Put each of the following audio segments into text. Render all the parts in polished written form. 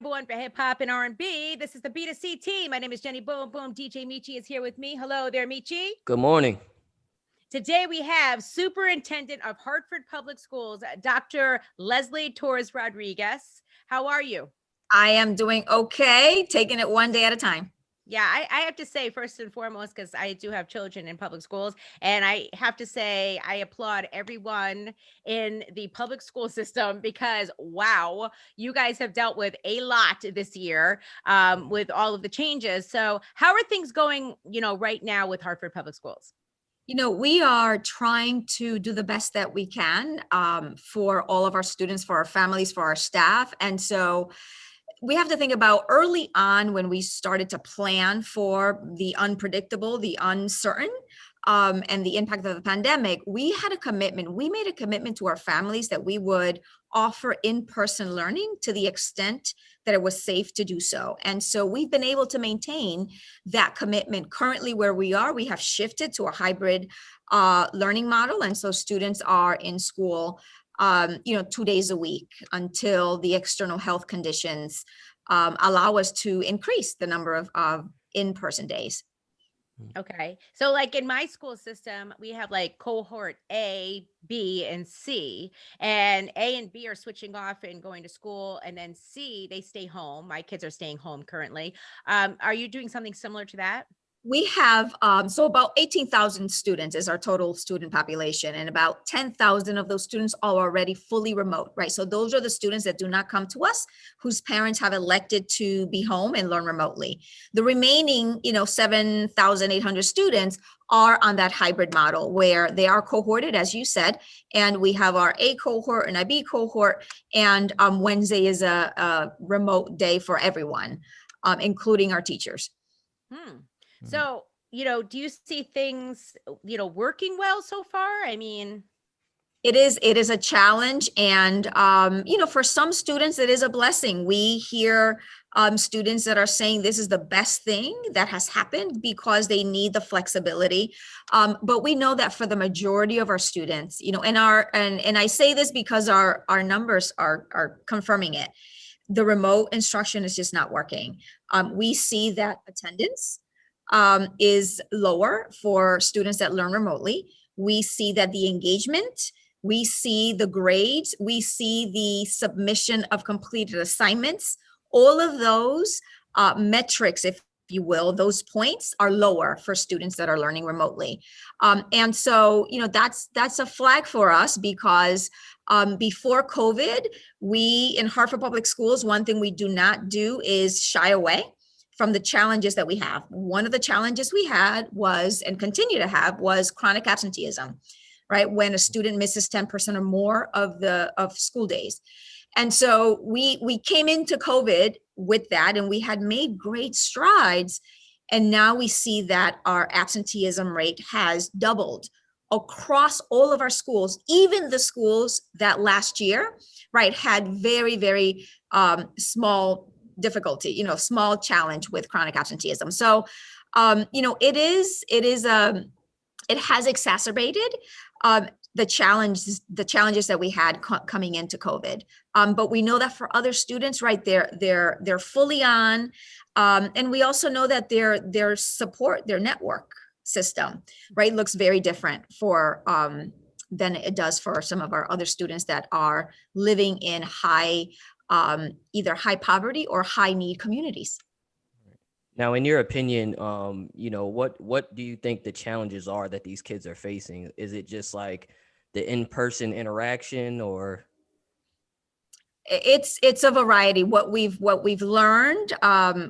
One for hip hop and R&B. This is the B2C team. My name is Jenny Boom Boom. DJ Michi is here with me. Hello there, Michi. Good morning. Today we have Superintendent of Hartford Public Schools, Dr. Leslie Torres-Rodriguez. How are you? I am doing okay, taking it one day at a time. Yeah, I have to say, first and foremost, because I do have children in public schools, and I have to say I applaud everyone in the public school system because, wow, you guys have dealt with a lot this year with all of the changes. So how are things going, right now with Hartford Public Schools? We are trying to do the best that we can for all of our students, for our families, for our staff. And so we have to think about early on when we started to plan for the unpredictable, the uncertain, and the impact of the pandemic. We had a commitment. We made a commitment to our families that we would offer in-person learning to the extent that it was safe to do so. And so we've been able to maintain that commitment. Currently where we are, we have shifted to a hybrid learning model. And so students are in school 2 days a week until the external health conditions allow us to increase the number of in-person days. Okay. So like in my school system, we have like cohort A, B, and C, and A and B are switching off and going to school. And then C, they stay home. My kids are staying home currently. Are you doing something similar to that? We have, so about 18,000 students is our total student population, and about 10,000 of those students are already fully remote, right? So those are the students that do not come to us, whose parents have elected to be home and learn remotely. The remaining, 7,800 students are on that hybrid model where they are cohorted, as you said, and we have our A cohort and a B cohort, and Wednesday is a remote day for everyone, including our teachers. So, do you see things, working well so far? I mean, it is a challenge. And, for some students, it is a blessing. We hear students that are saying this is the best thing that has happened because they need the flexibility. But we know that for the majority of our students, and I say this because our numbers are confirming it. The remote instruction is just not working. We see that attendance is lower for students that learn remotely. We see that the engagement, we see the grades, we see the submission of completed assignments. All of those metrics, if you will, those points are lower for students that are learning remotely. And so, that's a flag for us because before COVID, we in Hartford Public Schools, one thing we do not do is shy away from the challenges that we have. One of the challenges we had was, and continue to have, was chronic absenteeism, right? When a student misses 10% or more of school days. And so we came into COVID with that, and we had made great strides. And now we see that our absenteeism rate has doubled across all of our schools, even the schools that last year, right, had very, very small difficulty, small challenge with chronic absenteeism. So, it has exacerbated the challenges that we had coming into COVID. But we know that for other students, right, they're fully on, and we also know that their support, their network system, right, looks very different for than it does for some of our other students that are living in either high poverty or high need communities. Now, in your opinion, what do you think the challenges are that these kids are facing? Is it just like the in-person interaction, or? It's a variety. What we've learned,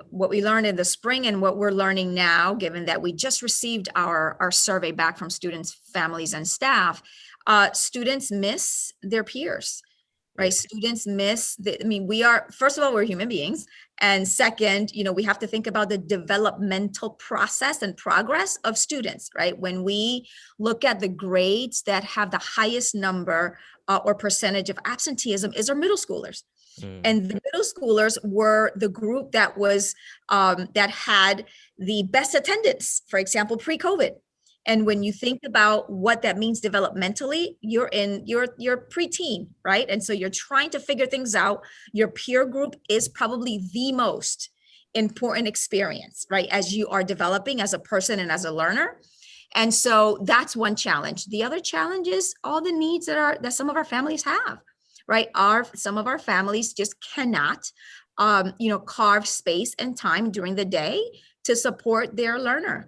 what we learned in the spring and what we're learning now, given that we just received our survey back from students, families, and staff, students miss their peers. Right. Students miss first of all, we're human beings. And second, we have to think about the developmental process and progress of students, right? When we look at the grades that have the highest number or percentage of absenteeism is our middle schoolers. And the middle schoolers were the group that was that had the best attendance, for example, pre-COVID. And when you think about what that means developmentally, you're in your preteen, right? And so you're trying to figure things out. Your peer group is probably the most important experience, right? As you are developing as a person and as a learner. And so that's one challenge. The other challenge is all the needs that some of our families have, right? Some of our families just cannot, carve space and time during the day to support their learner,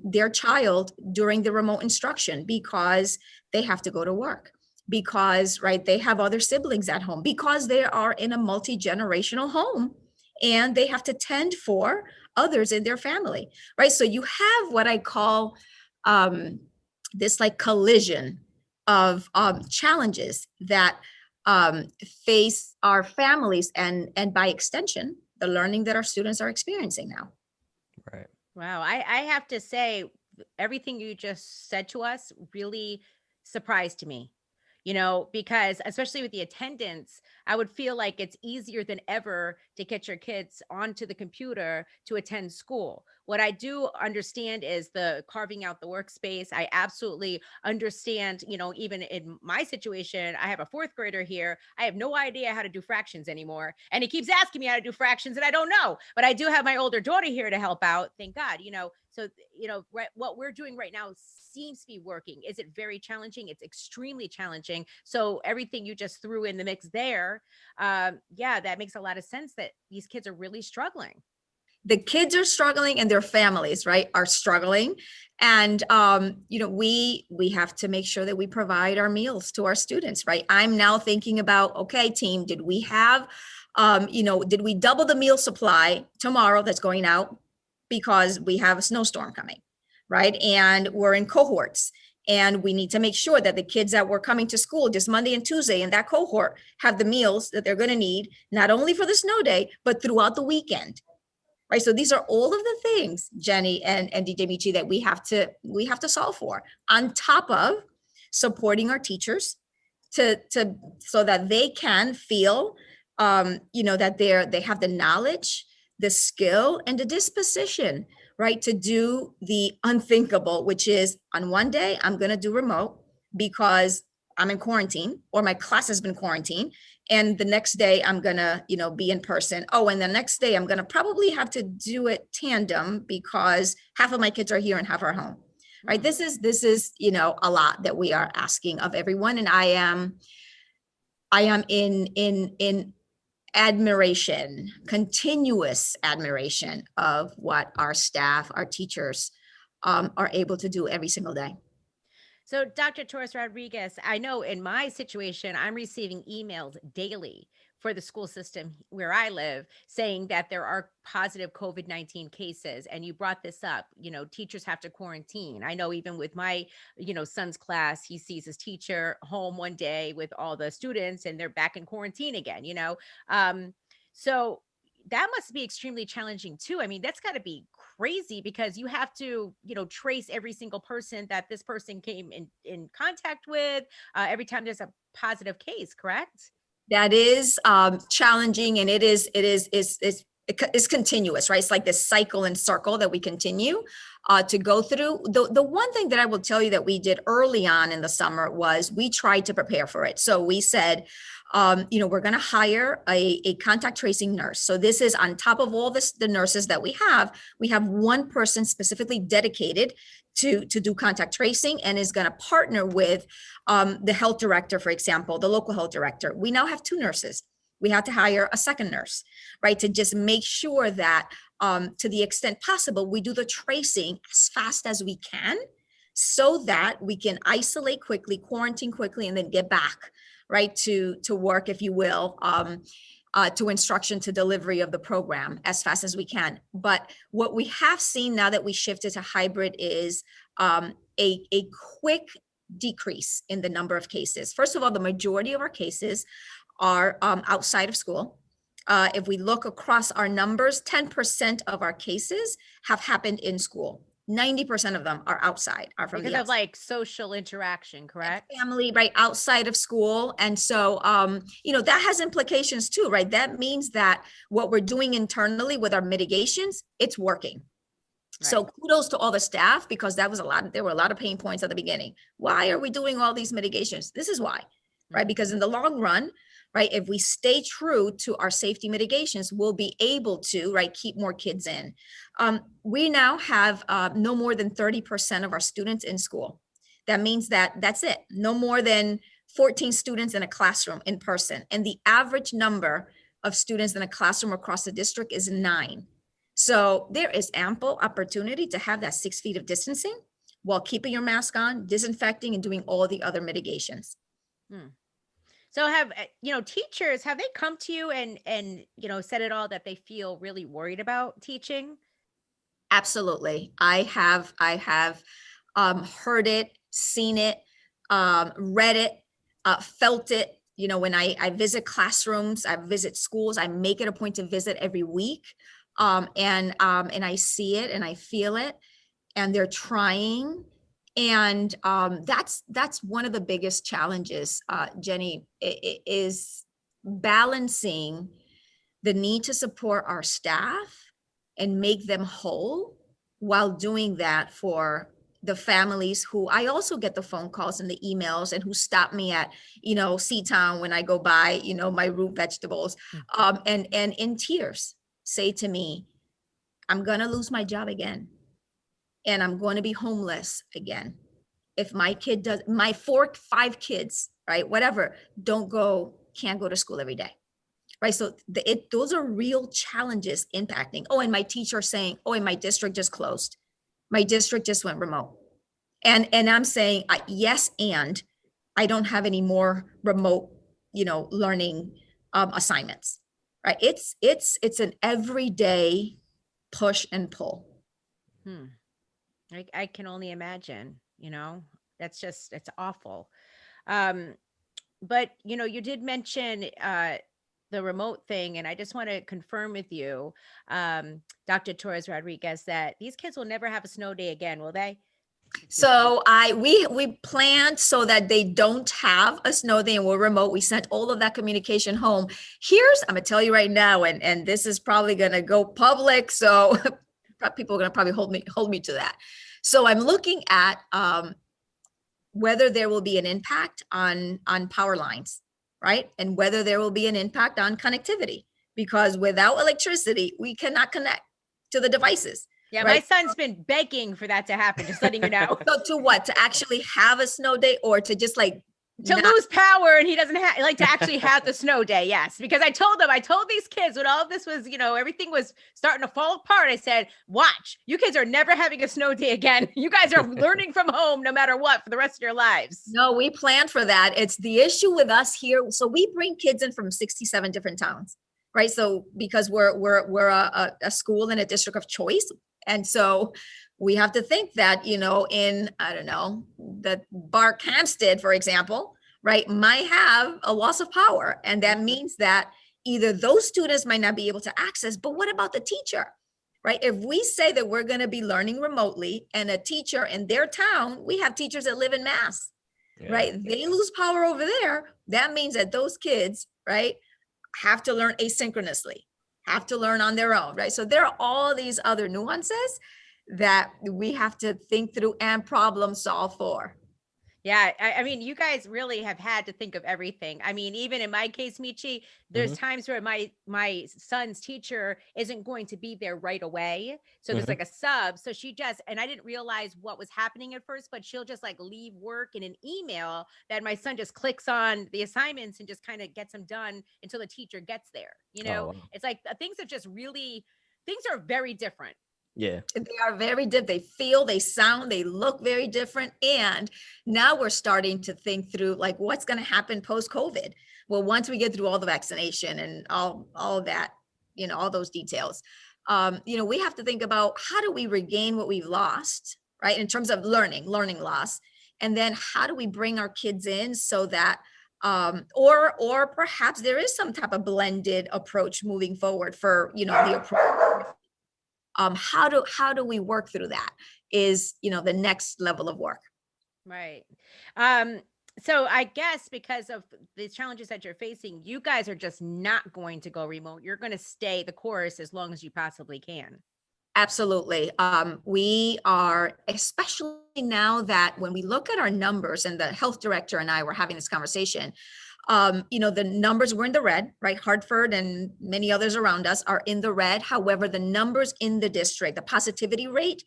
their child during the remote instruction, because they have to go to work, because, right, they have other siblings at home, because they are in a multi-generational home and they have to tend for others in their family, right? So you have what I call this like collision of challenges that face our families and by extension, the learning that our students are experiencing now. Right. Wow. I have to say, everything you just said to us really surprised me, because especially with the attendance, I would feel like it's easier than ever to get your kids onto the computer to attend school. What I do understand is the carving out the workspace. I absolutely understand, even in my situation, I have a fourth grader here. I have no idea how to do fractions anymore. And he keeps asking me how to do fractions and I don't know, but I do have my older daughter here to help out. Thank God, so, what we're doing right now seems to be working. Is it very challenging? It's extremely challenging. So everything you just threw in the mix there, that makes a lot of sense that these kids are really struggling. The kids are struggling and their families, right, are struggling. And, we have to make sure that we provide our meals to our students, right? I'm now thinking about, okay, team, did we have, did we double the meal supply tomorrow that's going out because we have a snowstorm coming, right? And we're in cohorts. And we need to make sure that the kids that were coming to school just Monday and Tuesday in that cohort have the meals that they're going to need, not only for the snow day, but throughout the weekend. Right. So these are all of the things, Jenny and DJ Michi, that we have to solve for, on top of supporting our teachers so that they can feel that they have the knowledge, the skill, and the disposition, right, to do the unthinkable, which is, on one day I'm going to do remote because I'm in quarantine or my class has been quarantined. And the next day I'm gonna, be in person. Oh, and the next day I'm gonna probably have to do it tandem because half of my kids are here and half are home. Right. This is, a lot that we are asking of everyone. And I am in admiration, continuous admiration of what our staff, our teachers are able to do every single day. So, Dr. Torres-Rodriguez, I know in my situation, I'm receiving emails daily for the school system where I live saying that there are positive COVID-19 cases. And you brought this up, teachers have to quarantine. I know even with my, son's class, he sees his teacher home one day with all the students and they're back in quarantine again, So that must be extremely challenging too. I mean, that's got to be crazy because you have to, trace every single person that this person came in contact with every time there's a positive case, correct? That is challenging, and it's continuous, right? It's like this cycle and circle that we continue to go through. The one thing that I will tell you that we did early on in the summer was we tried to prepare for it. So we said, we're going to hire a contact tracing nurse. So this is on top of all the nurses that we have one person specifically dedicated to do contact tracing and is going to partner with the health director, for example, the local health director. We now have 2 nurses. We have to hire a second nurse, right, to just make sure that to the extent possible, we do the tracing as fast as we can so that we can isolate quickly, quarantine quickly, and then get back, right, to work, if you will, to instruction, to delivery of the program as fast as we can. But what we have seen now that we shifted to hybrid is a quick decrease in the number of cases. First of all, the majority of our cases are outside of school. If we look across our numbers, 10% of our cases have happened in school. 90% of them are outside, are from because of like social interaction, correct? Family, right, outside of school. And so, that has implications too, right? That means that what we're doing internally with our mitigations, it's working. So kudos to all the staff, because there were a lot of pain points at the beginning. Why are we doing all these mitigations? This is why, right? Because in the long run, right, if we stay true to our safety mitigations, we'll be able to, right, keep more kids in. We now have no more than 30% of our students in school. That means that's it. No more than 14 students in a classroom in person. And the average number of students in a classroom across the district is 9. So there is ample opportunity to have that 6 feet of distancing while keeping your mask on, disinfecting, and doing all the other mitigations. So have, teachers, have they come to you and, said it all that they feel really worried about teaching? Absolutely. I have heard it, seen it, read it, felt it. When I visit classrooms, I visit schools, I make it a point to visit every week. And I see it and I feel it, and they're trying. And that's one of the biggest challenges, Jenny, is balancing the need to support our staff and make them whole while doing that for the families who I also get the phone calls and the emails, and who stop me at, Seatown when I go buy, my root vegetables, and in tears say to me, I'm going to lose my job again, and I'm going to be homeless again. If my kid does, my 5 kids, right, whatever, can't go to school every day. Right. So those are real challenges impacting. Oh, and my teacher saying, oh, and my district just closed. My district just went remote. And I'm saying, yes, and I don't have any more remote, learning assignments. Right. It's an everyday push and pull. I can only imagine, it's awful. But, you did mention the remote thing, and I just want to confirm with you, Dr. Torres-Rodriguez, that these kids will never have a snow day again, will they? So we planned so that they don't have a snow day and we're remote. We sent all of that communication home. I'm gonna tell you right now, and this is probably gonna go public, so people are gonna probably hold me to that. So I'm looking at whether there will be an impact on power lines, right? And whether there will be an impact on connectivity, because without electricity, we cannot connect to the devices. Yeah, right? My son's been begging for that to happen, just letting you know. So to what? To actually have a snow day, or to just lose power, and he doesn't have to actually have the snow day. Yes, because I told these kids when all of this was, everything was starting to fall apart. I said, watch, you kids are never having a snow day again. You guys are learning from home no matter what for the rest of your lives. No, we planned for that. It's the issue with us here. So we bring kids in from 67 different towns, right? So because we're a school in a district of choice. And so we have to think that, in, I don't know, the Bark Hampstead, for example, right, might have a loss of power. And that means that either those students might not be able to access, but what about the teacher, right? If we say that we're going to be learning remotely, and a teacher in their town, we have teachers that live in Mass, right? They lose power over there. That means that those kids, right, have to learn asynchronously, have to learn on their own, right? So there are all these other nuances that we have to think through and problem solve for. Yeah, I mean, you guys really have had to think of everything. I mean, even in my case, Michi, there's times where my son's teacher isn't going to be there right away. So there's like a sub. So and I didn't realize what was happening at first, but she'll just leave work in an email that my son just clicks on the assignments and just kind of gets them done until the teacher gets there. It's like things are very different. Yeah, they are very different. They feel, they sound, they look very different. And now we're starting to think through what's going to happen post-COVID. Well, once we get through all the vaccination and all of that, all those details, we have to think about how do we regain what we've lost, right? In terms of learning loss. And then how do we bring our kids in so that, or perhaps there is some type of blended approach moving forward for, the approach. How do we work through that is, the next level of work. Right. So I guess because of the challenges that you're facing, you guys are just not going to go remote. You're going to stay the course as long as you possibly can. Absolutely. We are, especially now that when we look at our numbers, and the health director and I were having this conversation, the numbers were in the red, right? Hartford and many others around us are in the red. However, the numbers in the district, the positivity rate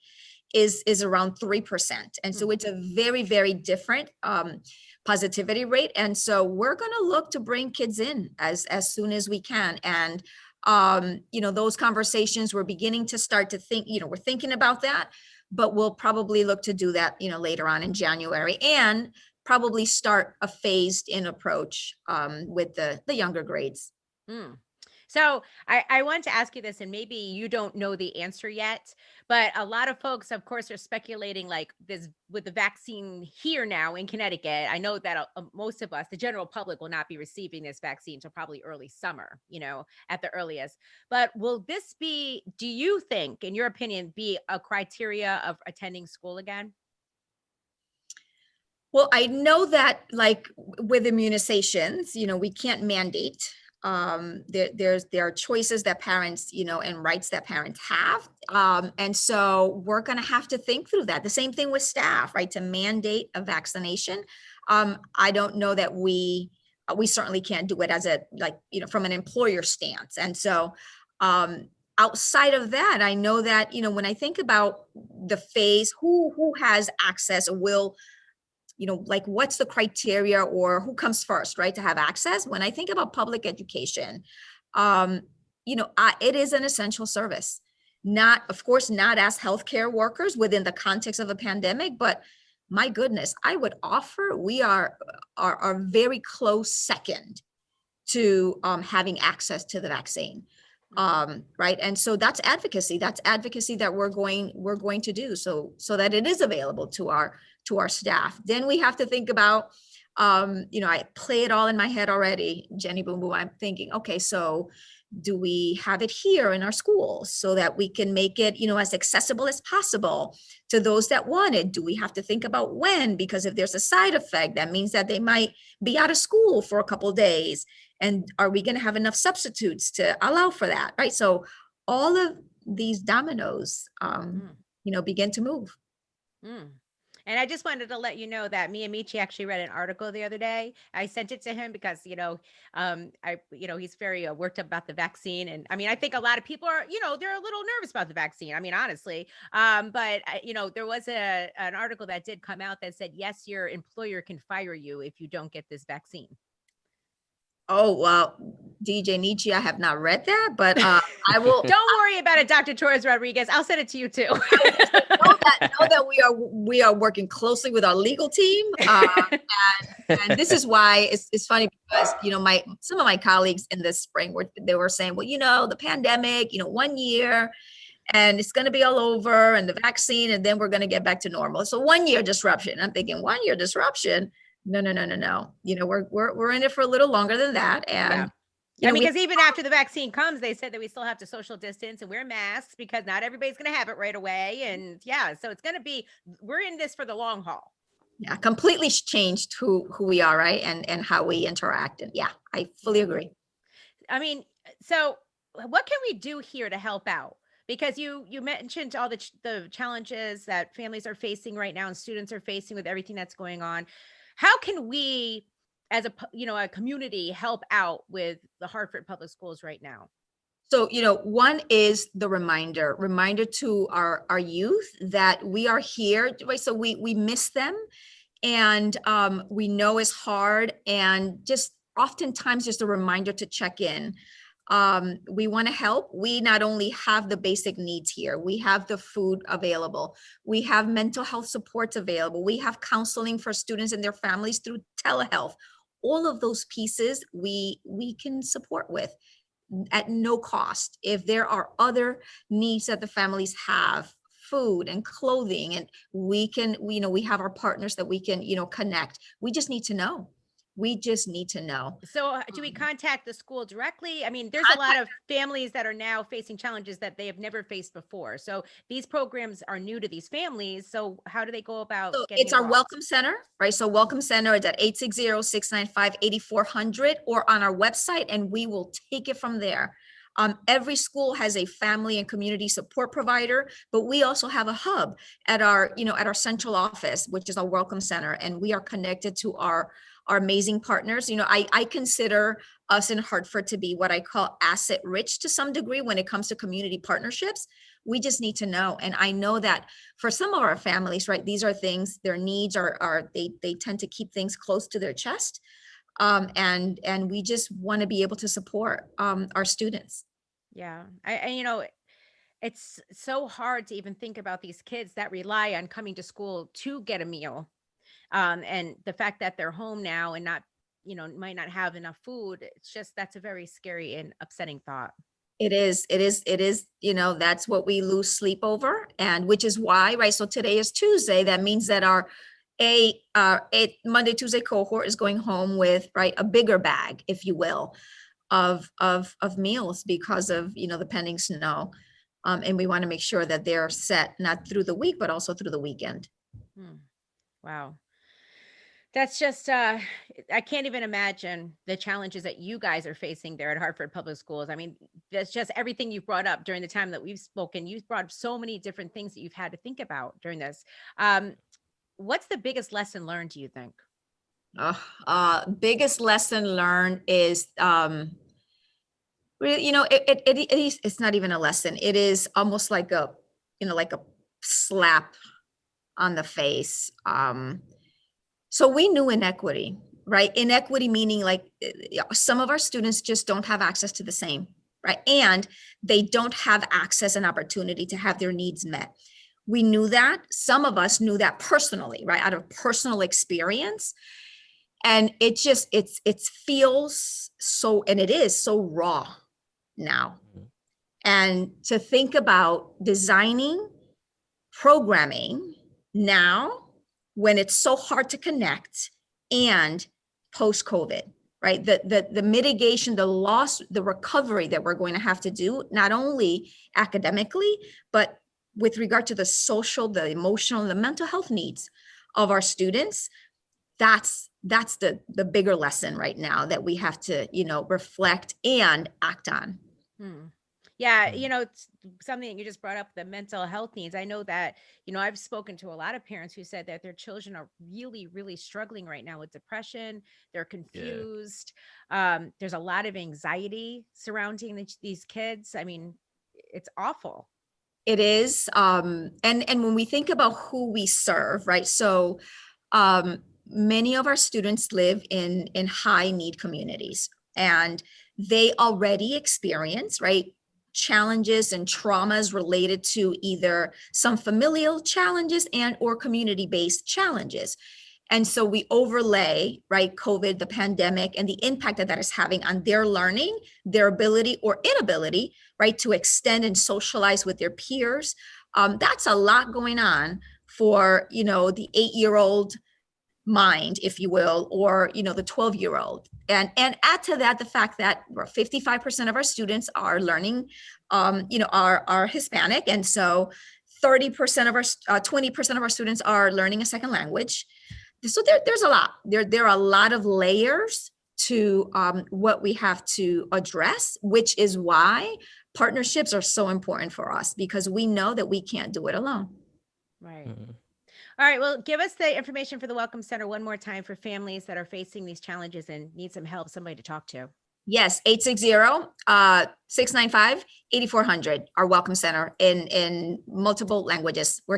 is around 3%. And so it's a very, very different positivity rate. And so we're going to look to bring kids in as soon as we can. And those conversations, we're beginning to start to think, we're thinking about that, but we'll probably look to do that, later on in January, and probably start a phased in approach with the younger grades. Mm. So I want to ask you this, and maybe you don't know the answer yet, but a lot of folks, of course, are speculating like this with the vaccine here now in Connecticut. I know that most of us, the general public, will not be receiving this vaccine until probably early summer, at the earliest. But will this be, do you think, in your opinion, be a criteria of attending school again? Well, I know that like with immunizations, we can't mandate. There are choices that parents, and rights that parents have. And so we're going to have to think through that. The same thing with staff, right? To mandate a vaccination. I don't know that we certainly can't do it as from an employer stance. And so, outside of that, I know that, when I think about the phase, who has access or will, what's the criteria or who comes first, right, to have access? When I think about public education, it is an essential service. Not, of course, not as healthcare workers within the context of a pandemic, but my goodness, I would offer we are very close second to having access to the vaccine. Right. And so that's advocacy that we're going to do so that it is available to our staff. Then we have to think about, I play it all in my head already, Jenny Boom Boom. I'm thinking, okay, so do we have it here in our schools so that we can make it, as accessible as possible to those that want it? Do we have to think about when? Because if there's a side effect, that means that they might be out of school for a couple of days. And are we going to have enough substitutes to allow for that? Right. So all of these dominoes, begin to move. Mm. And I just wanted to let you know that me and Michi actually read an article the other day. I sent it to him because, he's very worked up about the vaccine. And I mean, I think a lot of people are, they're a little nervous about the vaccine. I mean, honestly, but there was an article that did come out that said, yes, your employer can fire you if you don't get this vaccine. Oh, well, DJ Nietzsche, I have not read that, but I will. Don't worry about it, Dr. Torres-Rodriguez. I'll send it to you too. know that we are working closely with our legal team, and this is why it's funny because some of my colleagues in this spring they were saying, well, the pandemic, 1 year, and it's going to be all over, and the vaccine, and then we're going to get back to normal. So 1 year disruption. I'm thinking 1 year disruption. No. We're in it for a little longer than that. And because even after the vaccine comes, they said that we still have to social distance and wear masks because not everybody's going to have it right away. And so it's going to be, we're in this for the long haul. Yeah, completely changed who we are, right? And how we interact. And I fully agree. I mean, so what can we do here to help out? Because you mentioned all the challenges that families are facing right now and students are facing with everything that's going on. How can we, as a community, help out with the Hartford Public Schools right now? So, one is the reminder to our youth that we are here, right? So we miss them, and we know it's hard, and just oftentimes just a reminder to check in. We want to help. We not only have the basic needs here, we have the food available, we have mental health supports available, we have counseling for students and their families through telehealth. All of those pieces we can support with at no cost. If there are other needs that the families have, food and clothing, and we have our partners that we can connect. We just need to know. So do we contact the school directly? I mean, there's a lot of families that are now facing challenges that they have never faced before. So these programs are new to these families. So how do they go about getting it's our involved? Welcome Center, right? So Welcome Center is at 860-695-8400 or on our website, and we will take it from there. Every school has a family and community support provider, but we also have a hub at our, at our central office, which is our welcome center. And we are connected to our amazing partners. I consider us in Hartford to be what I call asset rich to some degree when it comes to community partnerships. We just need to know. And I know that for some of our families, right, these are things, their needs are they tend to keep things close to their chest. And we just want to be able to support our students. Yeah. It's so hard to even think about these kids that rely on coming to school to get a meal. And the fact that they're home now and not, might not have enough food. It's just, that's a very scary and upsetting thought. It is, that's what we lose sleep over, and which is why, right? So today is Tuesday. That means that our Monday, Tuesday cohort is going home with, right, a bigger bag, if you will, of meals because of, the pending snow. And we want to make sure that they're set not through the week, but also through the weekend. Wow. That's just, I can't even imagine the challenges that you guys are facing there at Hartford Public Schools. I mean, that's just everything you've brought up during the time that we've spoken. You've brought up so many different things that you've had to think about during this. What's the biggest lesson learned, do you think? Biggest lesson learned is, it's not even a lesson. It is almost like a slap on the face. So we knew inequity, right? Inequity meaning like some of our students just don't have access to the same, right? And they don't have access and opportunity to have their needs met. We knew that. Some of us knew that personally, right? Out of personal experience. And it feels so, and it is so raw now. And to think about designing programming now, when it's so hard to connect, and post-COVID, right? The mitigation, the loss, the recovery that we're going to have to do, not only academically, but with regard to the social, the emotional, the mental health needs of our students. That's the bigger lesson right now that we have to, reflect and act on. Yeah, it's something that you just brought up, the mental health needs. I know that, I've spoken to a lot of parents who said that their children are really, really struggling right now with depression. They're confused. There's a lot of anxiety surrounding these kids. I mean, it's awful. It is. And when we think about who we serve, right? So many of our students live in high need communities, and they already experience, right, challenges and traumas related to either some familial challenges and or community-based challenges. And so we overlay, right, COVID, the pandemic, and the impact that is having on their learning, their ability or inability, right, to extend and socialize with their peers. That's a lot going on for, the 8-year-old mind, if you will, or, the 12-year-old. And add to that the fact that 55% of our students are learning, are Hispanic. And so 20% of our students are learning a second language. So there's a lot. There are a lot of layers to what we have to address, which is why partnerships are so important for us, because we know that we can't do it alone. Right. All right. Well, give us the information for the Welcome Center one more time for families that are facing these challenges and need some help, somebody to talk to. Yes, 860-695-8400, our Welcome Center in multiple languages. We're